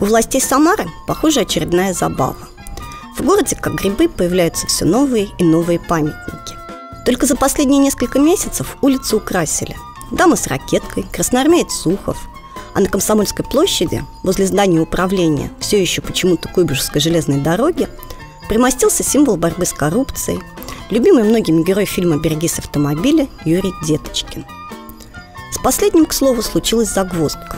властей Самары, похоже, очередная забава. В городе, как грибы, появляются все новые и новые памятники. Только за последние несколько месяцев улицы украсили. Дама с ракеткой, красноармеец Сухов. А на Комсомольской площади, возле здания управления все еще почему-то Куйбышевской железной дороги, примостился символ борьбы с коррупцией, любимый многими герой фильма «Берегись автомобиля» Юрий Деточкин. С последним, к слову, случилась загвоздка.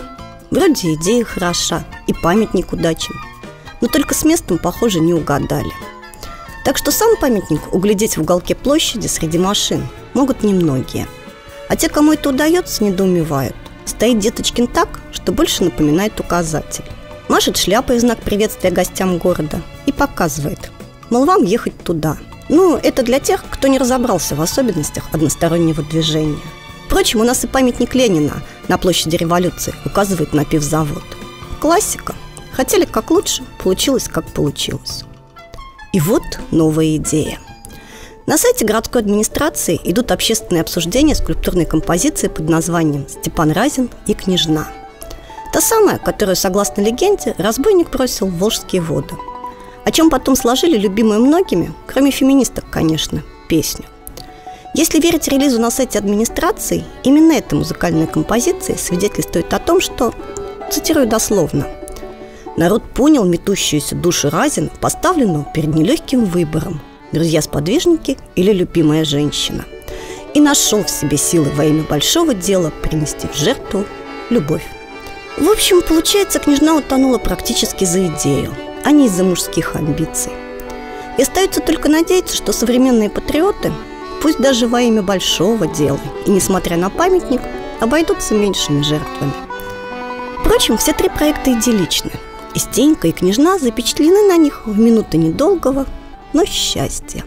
Вроде идея хороша и памятник удачен, но только с местом, похоже, не угадали. Так что сам памятник углядеть в уголке площади среди машин могут немногие. А те, кому это удается, недоумевают. Стоит Деточкин так, что больше напоминает указатель. Машет шляпой в знак приветствия гостям города и показывает, мол, вам ехать туда. Ну, это для тех, кто не разобрался в особенностях одностороннего движения. Впрочем, у нас и памятник Ленина на площади Революции указывает на пивзавод. Классика. Хотели как лучше, получилось как получилось. И вот новая идея. На сайте городской администрации идут общественные обсуждения скульптурной композиции под названием «Степан Разин и княжна». Та самая, которую, согласно легенде, разбойник бросил в Волжские воды. О чем потом сложили любимую многими, кроме феминисток, конечно, песню. Если верить релизу на сайте администрации, именно эта музыкальная композиция свидетельствует о том, что, цитирую дословно, «Народ понял метущуюся душу Разина, поставленную перед нелегким выбором, друзья-сподвижники или любимая женщина, и нашел в себе силы во имя большого дела принести в жертву любовь». В общем, получается, княжна утонула практически за идею, а не из-за мужских амбиций. И остается только надеяться, что современные патриоты, пусть даже во имя большого дела и несмотря на памятник, обойдутся меньшими жертвами. Впрочем, все три проекта идилличны, и Стенька, и княжна запечатлены на них в минуты недолгого, но счастья.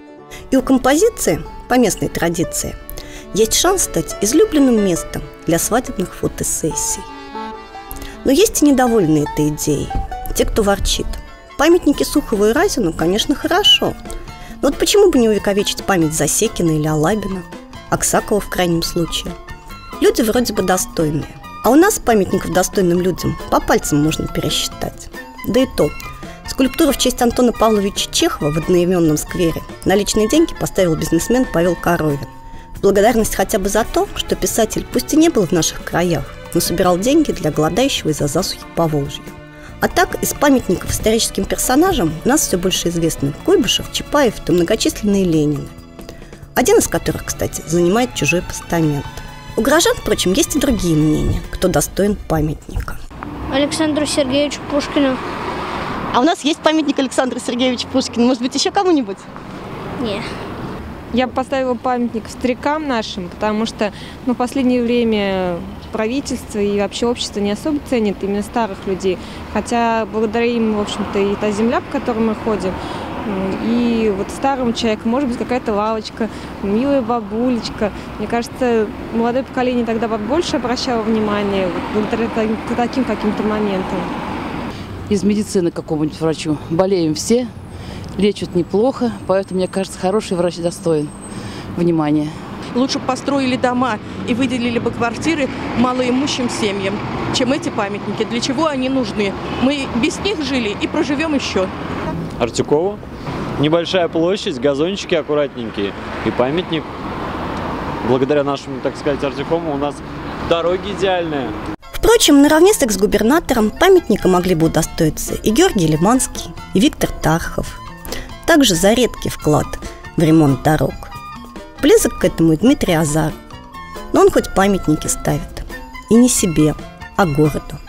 И у композиции, по местной традиции, есть шанс стать излюбленным местом для свадебных фотосессий. Но есть и недовольные этой идеей, те, кто ворчит. Памятники Сухову и Разину, конечно, хорошо, но вот почему бы не увековечить память Засекина или Алабина, Аксакова в крайнем случае? Люди вроде бы достойные, а у нас памятников достойным людям по пальцам можно пересчитать. Да и то, скульптуру в честь Антона Павловича Чехова в одноименном сквере на личные деньги поставил бизнесмен Павел Коровин. В благодарность хотя бы за то, что писатель пусть и не был в наших краях, но собирал деньги для голодающего из-за засухи Поволжья. А так, из памятников историческим персонажам у нас все больше известны Куйбышев, Чапаев и многочисленные Ленины. Один из которых, кстати, занимает чужой постамент. У горожан, впрочем, есть и другие мнения, кто достоин памятника. Александру Сергеевичу Пушкину. А у нас есть памятник Александру Сергеевичу Пушкину. Может быть, еще кому-нибудь? Не. Я бы поставила памятник старикам нашим, потому что в последнее время правительство и вообще общество не особо ценит именно старых людей. Хотя благодаря им, в общем-то, и та земля, по которой мы ходим, и вот старому человеку может быть какая-то лавочка, милая бабулечка. Мне кажется, молодое поколение тогда больше обращало внимание благодаря таким каким-то моментам. Из медицины к какому-нибудь врачу болеем все, лечат неплохо, поэтому, мне кажется, хороший врач достоин внимания. Лучше бы построили дома и выделили бы квартиры малоимущим семьям, чем эти памятники. Для чего они нужны? Мы без них жили и проживем еще. Артюкову. Небольшая площадь, газончики аккуратненькие и памятник. Благодаря нашему, так сказать, Артюкому у нас дороги идеальные. Впрочем, наравне с экс-губернатором памятника могли бы удостоиться и Георгий Лиманский, и Виктор Тархов. Также за редкий вклад в ремонт дорог. Близок к этому и Дмитрий Азаров. Но он хоть памятники ставит. И не себе, а городу.